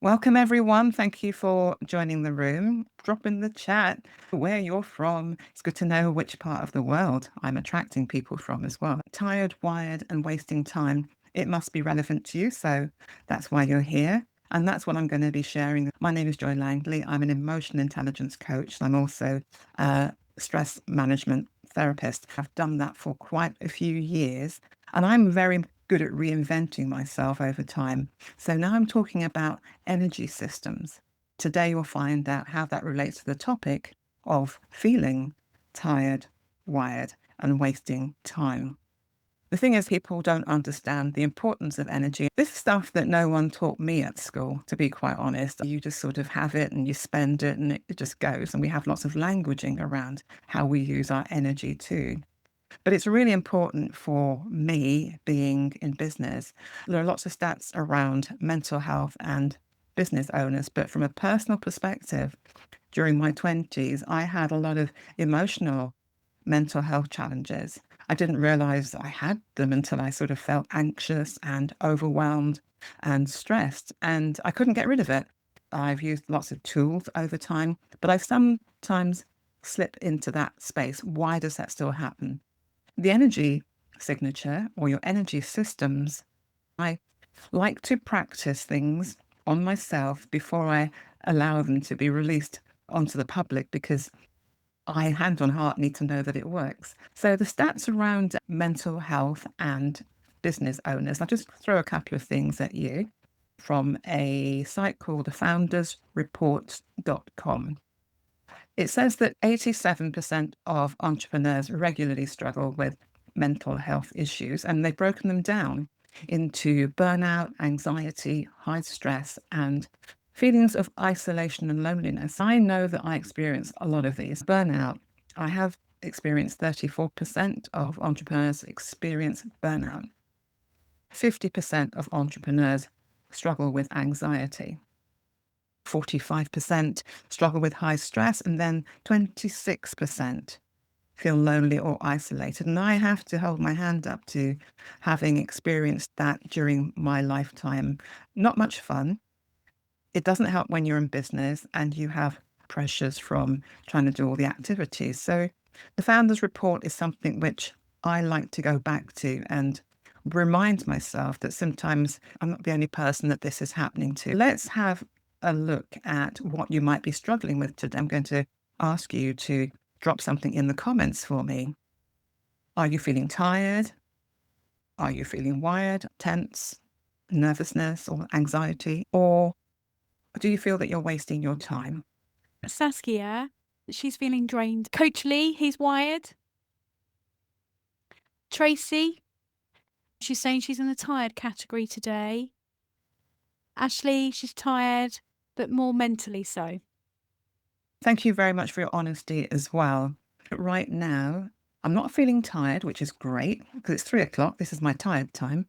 Welcome, everyone. Thank you for joining the room. Drop in the chat where you're from. It's good to know which part of the world I'm attracting people from as well. Tired, wired, and wasting time. It must be relevant to you. So that's why you're here. And that's what I'm going to be sharing. My name is Joy Langley. I'm an emotional intelligence coach. I'm also a stress management therapist. I've done that for quite a few years. And I'm very good at reinventing myself over time. So now I'm talking about energy systems. Today, you'll find out how that relates to the topic of feeling tired, wired, and wasting time. The thing is, people don't understand the importance of energy. This is stuff that no one taught me at school, to be quite honest. You just sort of have it and you spend it and it just goes. And we have lots of languaging around how we use our energy too. But it's really important for me being in business. There are lots of stats around mental health and business owners, but from a personal perspective, during my 20s, I had a lot of emotional mental health challenges. I didn't realize I had them until I sort of felt anxious and overwhelmed and stressed, and I couldn't get rid of it. I've used lots of tools over time, but I sometimes slip into that space. Why does that still happen? The energy signature or your energy systems, I like to practice things on myself before I allow them to be released onto the public because I, hand on heart, need to know that it works. So the stats around mental health and business owners, I'll just throw a couple of things at you from a site called thefoundersreport.com. It says that 87% of entrepreneurs regularly struggle with mental health issues, and they've broken them down into burnout, anxiety, high stress, and feelings of isolation and loneliness. I know that I experience a lot of these. Burnout, I have experienced 34% of entrepreneurs experience burnout. 50% of entrepreneurs struggle with anxiety. 45% struggle with high stress, and then 26% feel lonely or isolated. And I have to hold my hand up to having experienced that during my lifetime. Not much fun. It doesn't help when you're in business and you have pressures from trying to do all the activities. So the Founders Report is something which I like to go back to and remind myself that sometimes I'm not the only person that this is happening to. Let's have a look at what you might be struggling with today. I'm going to ask you to drop something in the comments for me. Are you feeling tired? Are you feeling wired, tense, nervousness, or anxiety? Or do you feel that you're wasting your time? Saskia, she's feeling drained. Coach Lee, he's wired. Tracy, she's saying she's in the tired category today. Ashley, she's tired, but more mentally so. Thank you very much for your honesty as well. Right now, I'm not feeling tired, which is great because it's 3 o'clock. This is my tired time.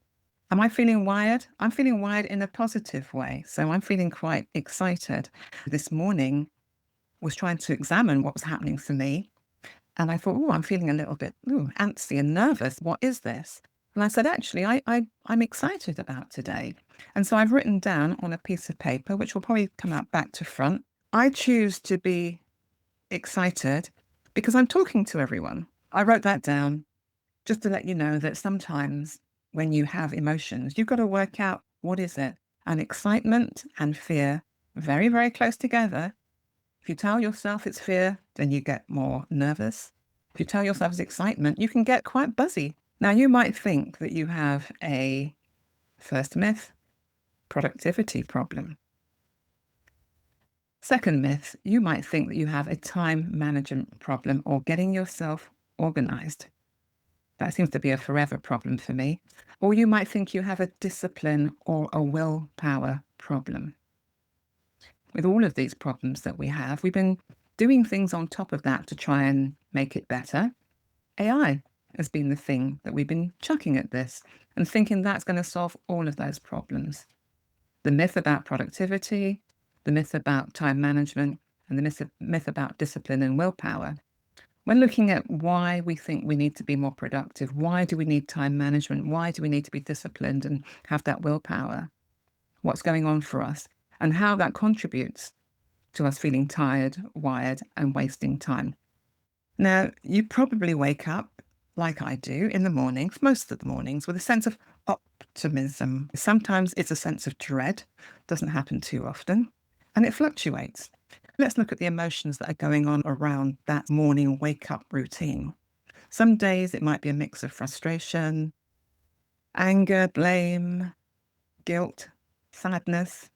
Am I feeling wired? I'm feeling wired in a positive way. So I'm feeling quite excited. This morning was trying to examine what was happening for me. And I thought, oh, I'm feeling a little bit antsy and nervous. What is this? And I said, actually, I'm excited about today. And so I've written down on a piece of paper, which will probably come out back to front. I choose to be excited because I'm talking to everyone. I wrote that down just to let you know that sometimes when you have emotions, you've got to work out what is it. And excitement and fear, very, very close together. If you tell yourself it's fear, then you get more nervous. If you tell yourself it's excitement, you can get quite buzzy. Now, you might think that you have a first myth, productivity problem. Second myth, you might think that you have a time management problem or getting yourself organized. That seems to be a forever problem for me. Or you might think you have a discipline or a willpower problem. With all of these problems that we have, we've been doing things on top of that to try and make it better. AI has been the thing that we've been chucking at this and thinking that's going to solve all of those problems. The myth about productivity, the myth about time management, and the myth about discipline and willpower. When looking at why we think we need to be more productive, why do we need time management? Why do we need to be disciplined and have that willpower? What's going on for us? and how that contributes to us feeling tired, wired, and wasting time. Now, you probably wake up, like I do, in the mornings, most of the mornings, with a sense of optimism. Sometimes it's a sense of dread, doesn't happen too often, and it fluctuates. Let's look at the emotions that are going on around that morning wake up routine. Some days it might be a mix of frustration, anger, blame, guilt, sadness.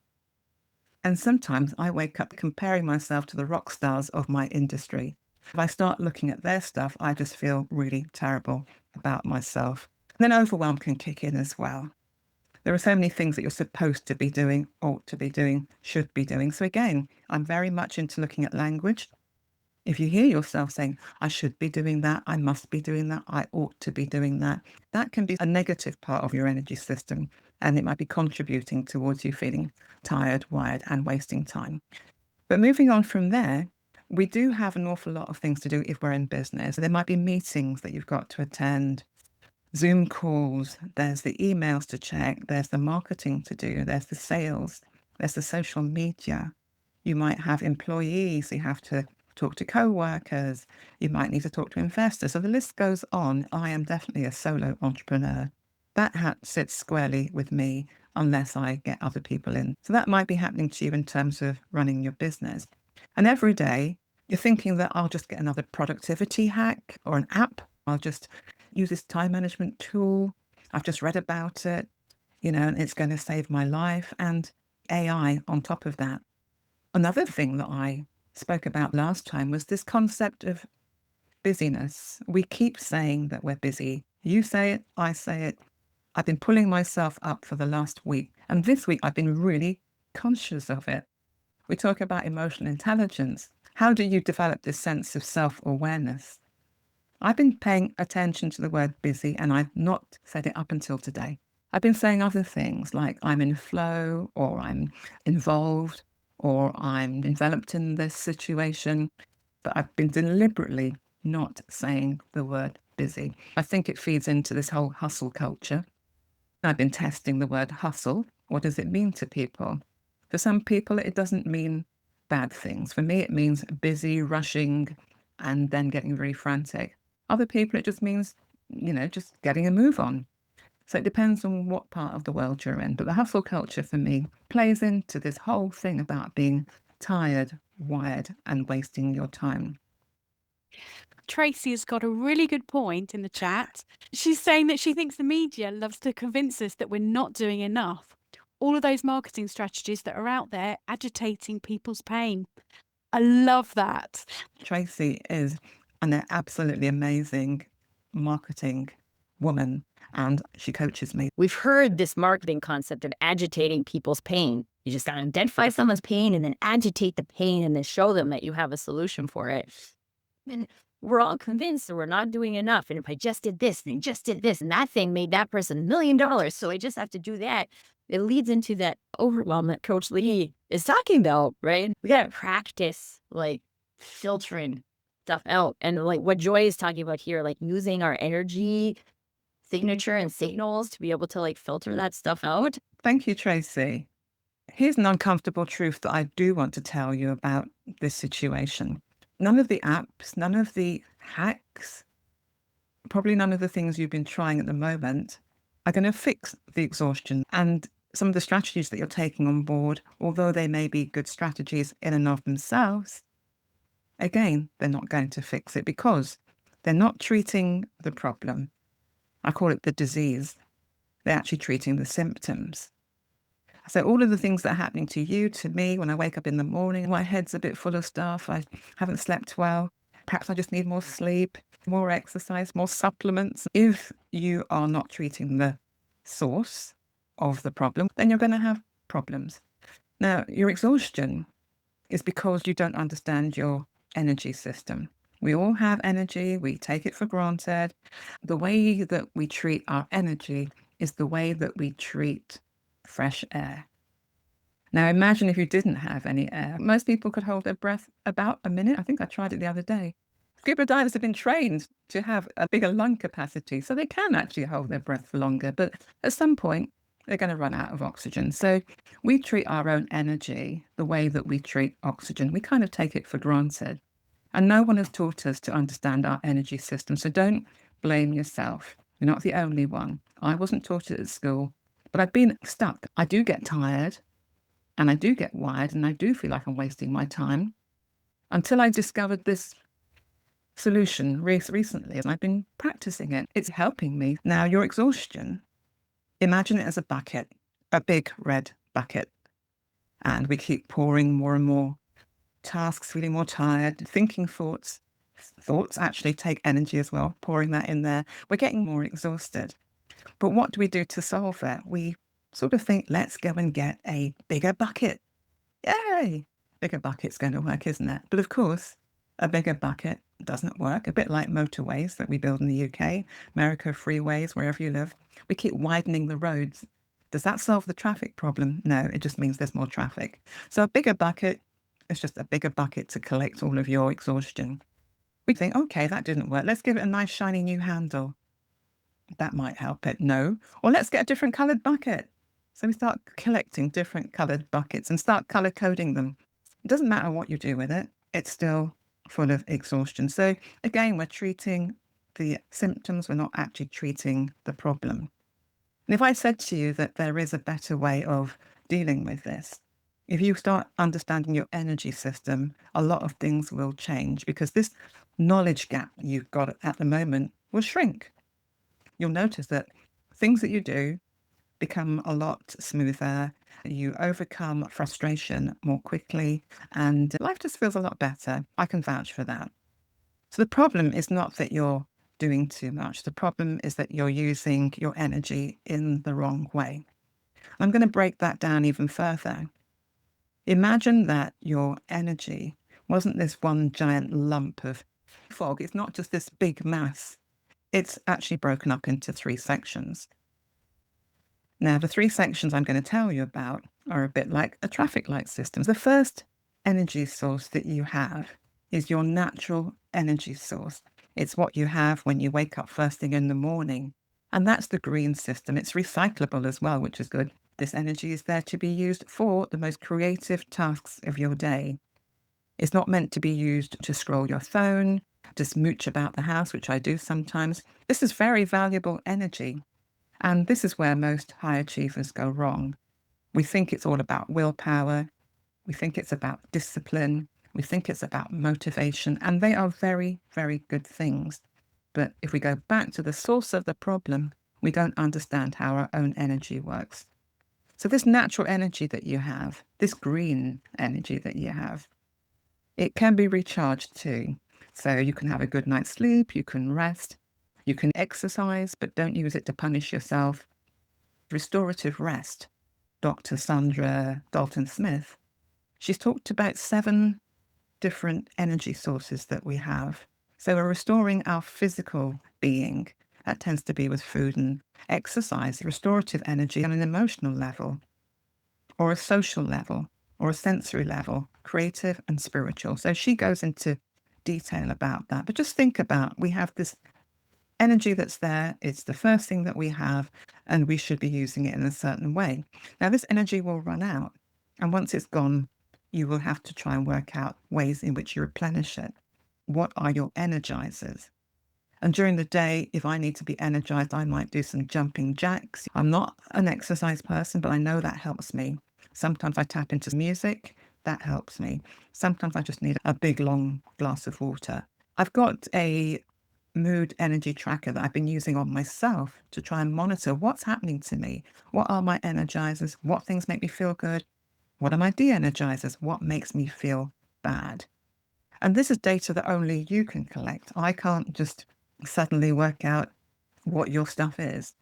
And sometimes I wake up comparing myself to the rock stars of my industry. If I start looking at their stuff, I just feel really terrible about myself. And then overwhelm can kick in as well. There are so many things that you're supposed to be doing, ought to be doing, should be doing. So again, I'm very much into looking at language. If you hear yourself saying, I should be doing that, I must be doing that, I ought to be doing that, that can be a negative part of your energy system. And it might be contributing towards you feeling tired, wired, and wasting time. But moving on from there, we do have an awful lot of things to do if we're in business. There might be meetings that you've got to attend, Zoom calls, there's the emails to check, there's the marketing to do, there's the sales, there's the social media. You might have employees, you have to talk to co-workers, you might need to talk to investors. So the list goes on. I am definitely a solo entrepreneur. That hat sits squarely with me unless I get other people in. So that might be happening to you in terms of running your business. And every day you're thinking that I'll just get another productivity hack or an app. I'll just use this time management tool. I've just read about it, and it's going to save my life. And AI on top of that. Another thing that I spoke about last time was this concept of busyness. We keep saying that we're busy. You say it, I say it. I've been pulling myself up for the last week. And this week I've been really conscious of it. We talk about emotional intelligence. How do you develop this sense of self-awareness? I've been paying attention to the word busy, and I've not said it up until today. I've been saying other things like I'm in flow, or I'm involved, or I'm enveloped in this situation, but I've been deliberately not saying the word busy. I think it feeds into this whole hustle culture. I've been testing the word hustle. What does it mean to people? For some people, it doesn't mean bad things. For me, it means busy, rushing, and then getting very frantic. Other people, it just means, just getting a move on. So it depends on what part of the world you're in. But the hustle culture for me plays into this whole thing about being tired, wired, and wasting your time. Tracy has got a really good point in the chat. She's saying that she thinks the media loves to convince us that we're not doing enough. All of those marketing strategies that are out there agitating people's pain. I love that. Tracy is an absolutely amazing marketing woman, and she coaches me. We've heard this marketing concept of agitating people's pain. You just got to identify someone's pain and then agitate the pain and then show them that you have a solution for it. And we're all convinced that we're not doing enough. And if I just did this and just did this and that thing made that person $1 million, so I just have to do that. It leads into that overwhelm that Coach Lee is talking about, right? We got to practice filtering stuff out. And what Joy is talking about here, using our energy signature and signals to be able to filter that stuff out. Thank you, Tracy. Here's an uncomfortable truth that I do want to tell you about this situation. None of the apps, none of the hacks, probably none of the things you've been trying at the moment are going to fix the exhaustion. And some of the strategies that you're taking on board, although they may be good strategies in and of themselves, again, they're not going to fix it because they're not treating the problem. I call it the disease. They're actually treating the symptoms. So all of the things that are happening to you, to me, when I wake up in the morning, my head's a bit full of stuff. I haven't slept well. Perhaps I just need more sleep, more exercise, more supplements. If you are not treating the source of the problem, then you're going to have problems. Now, your exhaustion is because you don't understand your energy system. We all have energy. We take it for granted. The way that we treat our energy is the way that we treat fresh air. Now, imagine if you didn't have any air. Most people could hold their breath about a minute. I think I tried it the other day. Scuba divers have been trained to have a bigger lung capacity, so they can actually hold their breath for longer. But at some point, they're going to run out of oxygen. So we treat our own energy the way that we treat oxygen. We kind of take it for granted. And no one has taught us to understand our energy system. So don't blame yourself. You're not the only one. I wasn't taught it at school, but I've been stuck. I do get tired and I do get wired and I do feel like I'm wasting my time until I discovered this solution recently. And I've been practicing it. It's helping me. Now, your exhaustion, imagine it as a bucket, a big red bucket. And we keep pouring more and more tasks, feeling more tired, thinking thoughts. Thoughts actually take energy as well, pouring that in there. We're getting more exhausted. But what do we do to solve it? We sort of think, let's go and get a bigger bucket. Yay! Bigger bucket's going to work, isn't it? But of course, a bigger bucket doesn't work. A bit like motorways that we build in the UK, America, freeways, wherever you live. We keep widening the roads. Does that solve the traffic problem? No, it just means there's more traffic. So a bigger bucket is just a bigger bucket to collect all of your exhaustion. We think, okay, that didn't work. Let's give it a nice shiny new handle. That might help it. No. Or let's get a different coloured bucket. So we start collecting different coloured buckets and start colour coding them. It doesn't matter what you do with it. It's still full of exhaustion. So again, we're treating the symptoms. We're not actually treating the problem. And if I said to you that there is a better way of dealing with this, if you start understanding your energy system, a lot of things will change because this knowledge gap you've got at the moment will shrink. You'll notice that things that you do become a lot smoother. You overcome frustration more quickly and life just feels a lot better. I can vouch for that. So the problem is not that you're doing too much. The problem is that you're using your energy in the wrong way. I'm going to break that down even further. Imagine that your energy wasn't this one giant lump of fog. It's not just this big mass. It's actually broken up into 3 sections. Now, the 3 sections I'm going to tell you about are a bit like a traffic light system. The first energy source that you have is your natural energy source. It's what you have when you wake up first thing in the morning. And that's the green system. It's recyclable as well, which is good. This energy is there to be used for the most creative tasks of your day. It's not meant to be used to scroll your phone, to smooch about the house, which I do sometimes. This is very valuable energy. And this is where most high achievers go wrong. We think it's all about willpower. We think it's about discipline. We think it's about motivation. And they are very, very good things. But if we go back to the source of the problem, we don't understand how our own energy works. So this natural energy that you have, this green energy that you have, it can be recharged too. So you can have a good night's sleep, you can rest, you can exercise, but don't use it to punish yourself. Restorative rest, Dr. Sandra Dalton-Smith, she's talked about 7 different energy sources that we have. So we're restoring our physical being. That tends to be with food and exercise, restorative energy on an emotional level, or a social level, or a sensory level, creative and spiritual. So she goes into detail about that. But just think about, we have this energy that's there. It's the first thing that we have, and we should be using it in a certain way. Now, this energy will run out. And once it's gone, you will have to try and work out ways in which you replenish it. What are your energizers? And during the day, if I need to be energized, I might do some jumping jacks. I'm not an exercise person, but I know that helps me. Sometimes I tap into music. That helps me. Sometimes I just need a big, long glass of water. I've got a mood energy tracker that I've been using on myself to try and monitor what's happening to me. What are my energizers? What things make me feel good? What are my de-energizers? What makes me feel bad? And this is data that only you can collect. I can't just suddenly work out what your stuff is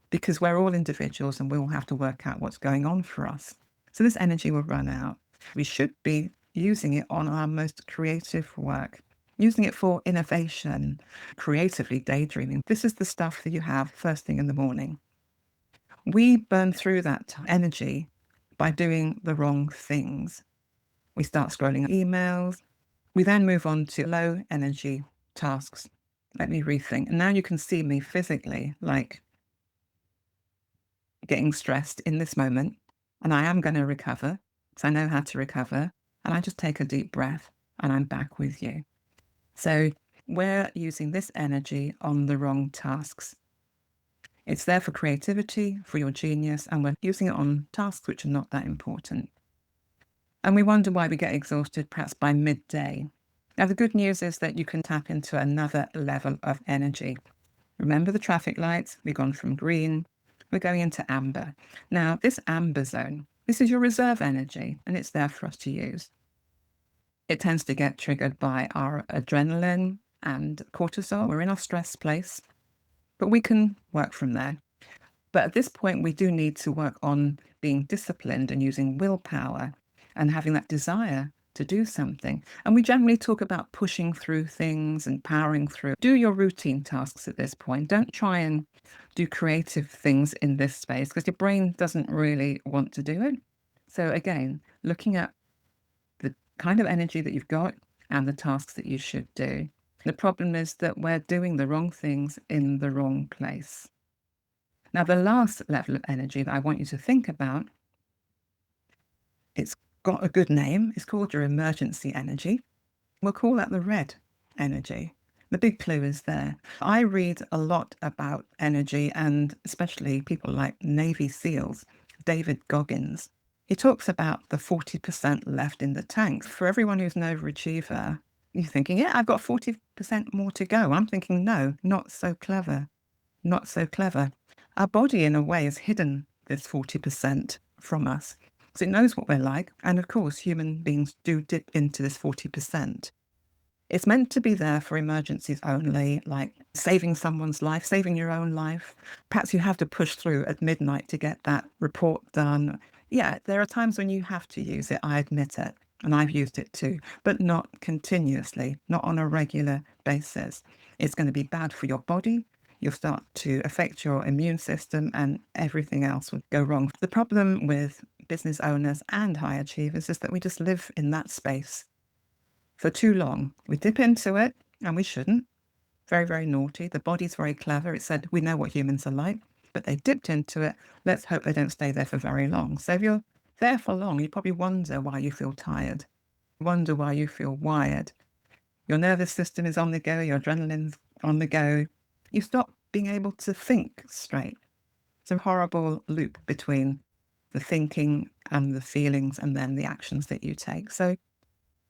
because we're all individuals and we all have to work out what's going on for us. So this energy will run out. We should be using it on our most creative work, using it for innovation, creatively daydreaming. This is the stuff that you have first thing in the morning. We burn through that energy by doing the wrong things. We start scrolling emails. We then move on to low energy tasks. Let me rethink. And now you can see me physically, like getting stressed in this moment, and I am going to recover because I know how to recover. And I just take a deep breath and I'm back with you. So we're using this energy on the wrong tasks. It's there for creativity, for your genius, and we're using it on tasks which are not that important. And we wonder why we get exhausted perhaps by midday. Now, the good news is that you can tap into another level of energy. Remember the traffic lights? We've gone from green, we're going into amber. Now, this amber zone, this is your reserve energy, and it's there for us to use. It tends to get triggered by our adrenaline and cortisol. We're in our stress place, but we can work from there. But at this point, we do need to work on being disciplined and using willpower and having that desire to do something. And we generally talk about pushing through things and powering through. Do your routine tasks at this point. Don't try and do creative things in this space because your brain doesn't really want to do it. So again, looking at the kind of energy that you've got and the tasks that you should do. The problem is that we're doing the wrong things in the wrong place. Now, the last level of energy that I want you to think about, it's got a good name. It's called your emergency energy. We'll call that the red energy. The big clue is there. I read a lot about energy and especially people like Navy SEALs, David Goggins. He talks about the 40% left in the tank. For everyone who's an overachiever, you're thinking, yeah, I've got 40% more to go. I'm thinking, no, not so clever. Not so clever. Our body, in a way, has hidden this 40% from us. So it knows what we're like. And of course, human beings do dip into this 40%. It's meant to be there for emergencies only, like saving someone's life, saving your own life. Perhaps you have to push through at midnight to get that report done. Yeah, there are times when you have to use it, I admit it. And I've used it too, but not continuously, not on a regular basis. It's going to be bad for your body. You'll start to affect your immune system and everything else would go wrong. The problem with business owners and high achievers is that we just live in that space for too long. We dip into it and we shouldn't. Very, very naughty. The body's very clever. It said, we know what humans are like, but they dipped into it. Let's hope they don't stay there for very long. So if you're there for long, you probably wonder why you feel tired, wonder why you feel wired. Your nervous system is on the go, your adrenaline's on the go. You stop being able to think straight. It's a horrible loop between the thinking and the feelings and then the actions that you take. So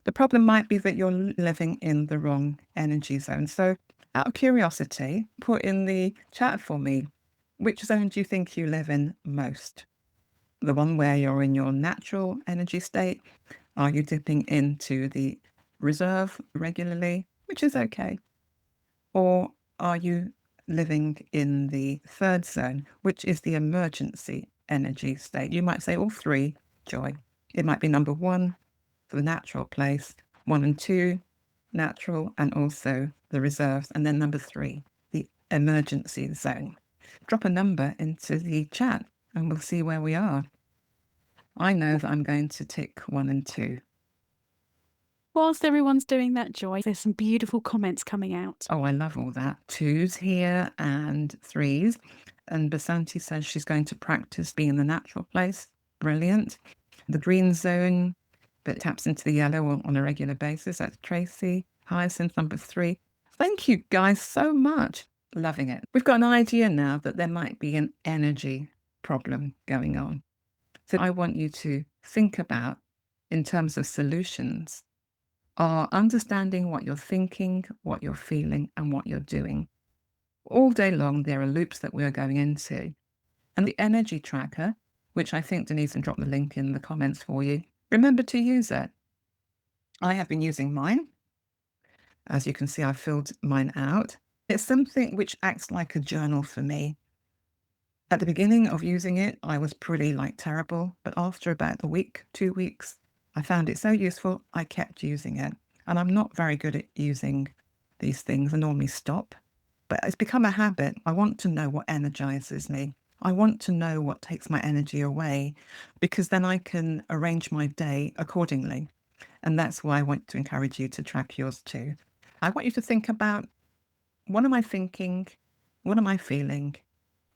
the problem might be that you're living in the wrong energy zone. So out of curiosity, put in the chat for me, which zone do you think you live in most? The one where you're in your natural energy state? Are you dipping into the reserve regularly, which is okay? Or are you living in the third zone, which is the emergency energy state? You might say all three, Joy. It might be number one for the natural place, 1 and 2, natural, and also the reserves, and then number 3, the emergency zone. Drop a number into the chat and we'll see where we are. I know that I'm going to tick 1 and 2. Whilst everyone's doing that, Joy, there's some beautiful comments coming out. Oh, I love all that. 2s here and 3s. And Basanti says she's going to practice being in the natural place. Brilliant. The green zone, but taps into the yellow on a regular basis. That's Tracy. Hyacinth number 3. Thank you guys so much. Loving it. We've got an idea now that there might be an energy problem going on. So I want you to think about, in terms of solutions, are understanding what you're thinking, what you're feeling, and what you're doing. All day long, there are loops that we're going into. And the energy tracker, which I think Denise can drop the link in the comments for you, remember to use it. I have been using mine. As you can see, I've filled mine out. It's something which acts like a journal for me. At the beginning of using it, I was pretty terrible, but after about a week, 2 weeks, I found it so useful, I kept using it. And I'm not very good at using these things. I normally stop, but it's become a habit. I want to know what energizes me. I want to know what takes my energy away, because then I can arrange my day accordingly. And that's why I want to encourage you to track yours too. I want you to think about, what am I thinking? What am I feeling?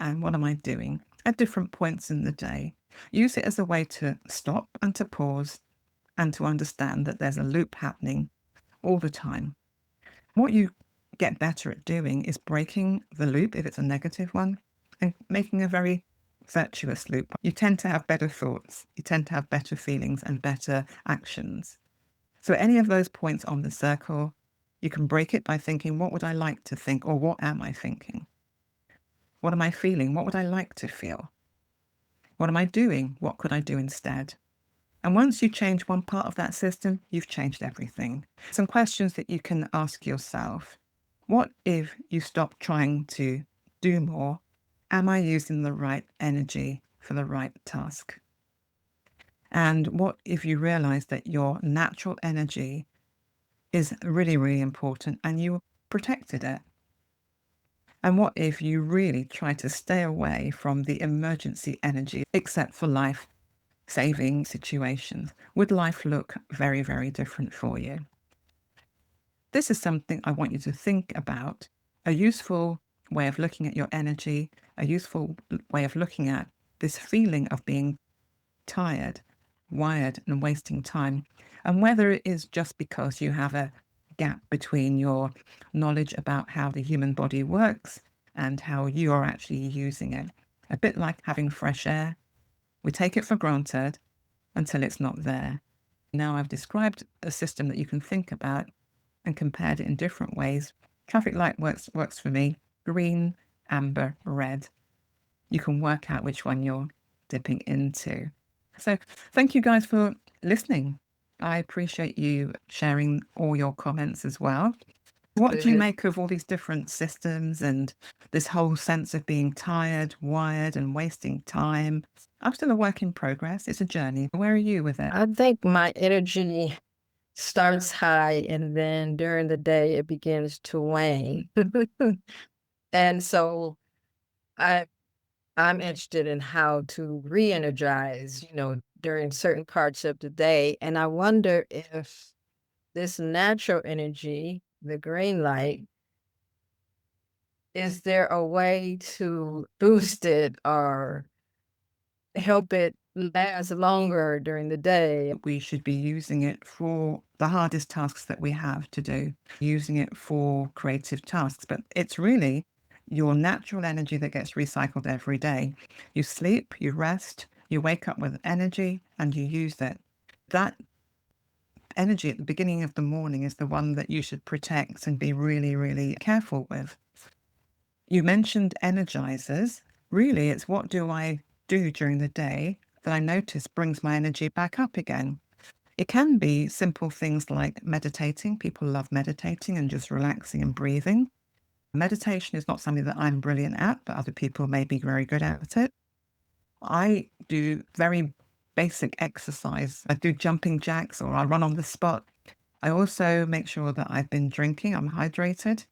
And what am I doing? at different points in the day. Use it as a way to stop and to pause and to understand that there's a loop happening all the time. What you get better at doing is breaking the loop if it's a negative one and making a very virtuous loop. You tend to have better thoughts, you tend to have better feelings and better actions. So at any of those points on the circle, you can break it by thinking, what would I like to think, or what am I thinking? What am I feeling? What would I like to feel? What am I doing? What could I do instead? And once you change one part of that system, you've changed everything. Some questions that you can ask yourself. What if you stop trying to do more? Am I using the right energy for the right task? And what if you realize that your natural energy is really, really important and you protected it? And what if you really try to stay away from the emergency energy, except for life-saving situations? Would life look very, very different for you? This is something I want you to think about, a useful way of looking at your energy, a useful way of looking at this feeling of being tired, wired, and wasting time, and whether it is just because you have a gap between your knowledge about how the human body works and how you are actually using it. A bit like having fresh air. We take it for granted until it's not there. Now I've described a system that you can think about and compared it in different ways. Traffic light works for me. Green, amber, red. You can work out which one you're dipping into. So thank you guys for listening. I appreciate you sharing all your comments as well. What do you make of all these different systems and this whole sense of being tired, wired, and wasting time? I'm still a work in progress. It's a journey. Where are you with it? I think my energy starts high and then during the day it begins to wane. And so I'm interested in how to re-energize, during certain parts of the day. And I wonder if this natural energy, the green light, is there a way to boost it or help it last longer during the day? We should be using it for the hardest tasks that we have to do, using it for creative tasks. But it's really your natural energy that gets recycled every day. You sleep, you rest, you wake up with energy, and you use it. That energy at the beginning of the morning is the one that you should protect and be really, really careful with. You mentioned energizers. Really, it's what do I do during the day that I notice brings my energy back up again. It can be simple things like meditating. People love meditating and just relaxing and breathing. Meditation is not something that I'm brilliant at, but other people may be very good at it. I do very basic exercise. I do jumping jacks or I run on the spot. I also make sure that I've been drinking, I'm hydrated.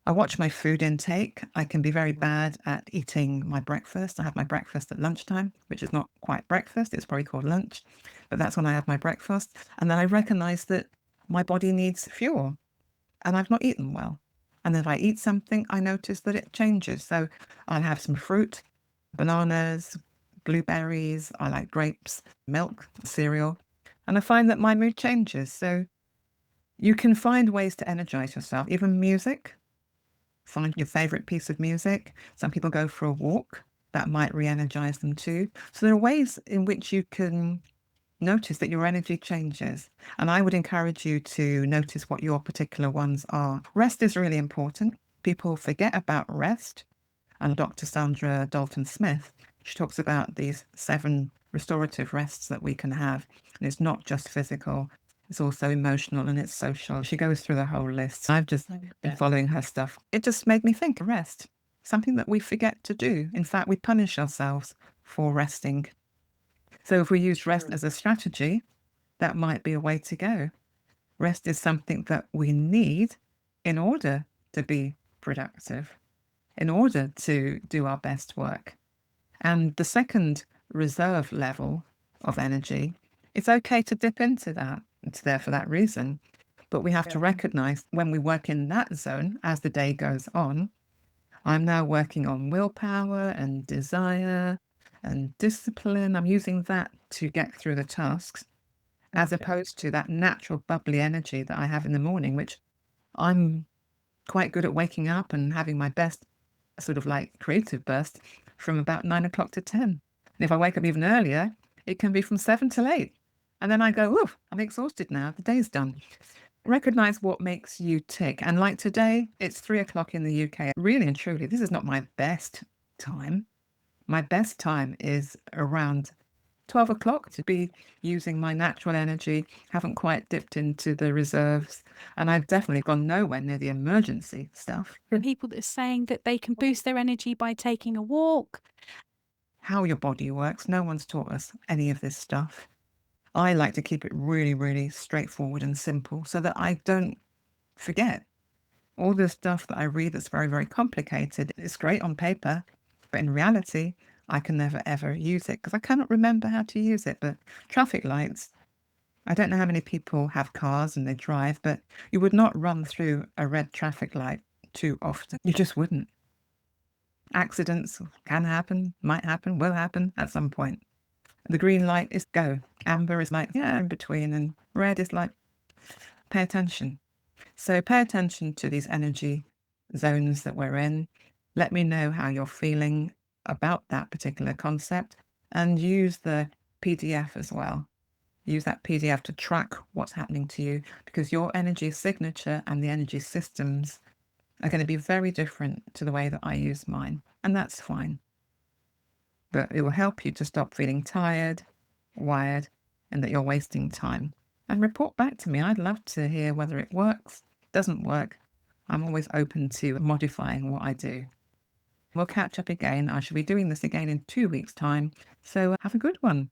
I watch my food intake. I can be very bad at eating my breakfast. I have my breakfast at lunchtime, which is not quite breakfast. It's probably called lunch, but that's when I have my breakfast. And then I recognize that my body needs fuel and I've not eaten well. And if I eat something, I notice that it changes. So I'll have some fruit, bananas, blueberries. I like grapes, milk, cereal. And I find that my mood changes. So you can find ways to energize yourself, even music. Find your favorite piece of music. Some people go for a walk. That might re-energize them too. So there are ways in which you can notice that your energy changes. And I would encourage you to notice what your particular ones are. Rest is really important. People forget about rest. And Dr. Sandra Dalton Smith, she talks about these 7 restorative rests that we can have. And it's not just physical. It's also emotional and it's social. She goes through the whole list. I've just been following her stuff. It just made me think rest, something that we forget to do. In fact, we punish ourselves for resting. So if we use rest as a strategy, that might be a way to go. Rest is something that we need in order to be productive, in order to do our best work. And the second reserve level of energy, it's okay to dip into that. It's there for that reason. But we have to recognize when we work in that zone as the day goes on, I'm now working on willpower and desire and discipline. I'm using that to get through the tasks as Okay. opposed to that natural bubbly energy that I have in the morning, which I'm quite good at waking up and having my best sort of like creative burst from about 9 o'clock to 10. And if I wake up even earlier, it can be from 7 till 8. And then I go, oof, I'm exhausted now. The day's done. Recognize what makes you tick. And like today, it's 3 o'clock in the UK. Really and truly, this is not my best time. My best time is around 12 o'clock to be using my natural energy. Haven't quite dipped into the reserves. And I've definitely gone nowhere near the emergency stuff. People that are saying that they can boost their energy by taking a walk. How your body works, no one's taught us any of this stuff. I like to keep it really, really straightforward and simple so that I don't forget. All the stuff that I read that's very, very complicated is great on paper, but in reality, I can never ever use it because I cannot remember how to use it. But traffic lights, I don't know how many people have cars and they drive, but you would not run through a red traffic light too often. You just wouldn't. Accidents can happen, might happen, will happen at some point. The green light is go. Amber is like, yeah, in between. And red is like, pay attention. So pay attention to these energy zones that we're in. Let me know how you're feeling about that particular concept and use the PDF as well. Use that PDF to track what's happening to you because your energy signature and the energy systems are going to be very different to the way that I use mine. And that's fine. But it will help you to stop feeling tired, wired, and that you're wasting time. And report back to me. I'd love to hear whether it works, doesn't work. I'm always open to modifying what I do. We'll catch up again. I shall be doing this again in 2 weeks' time. So have a good one.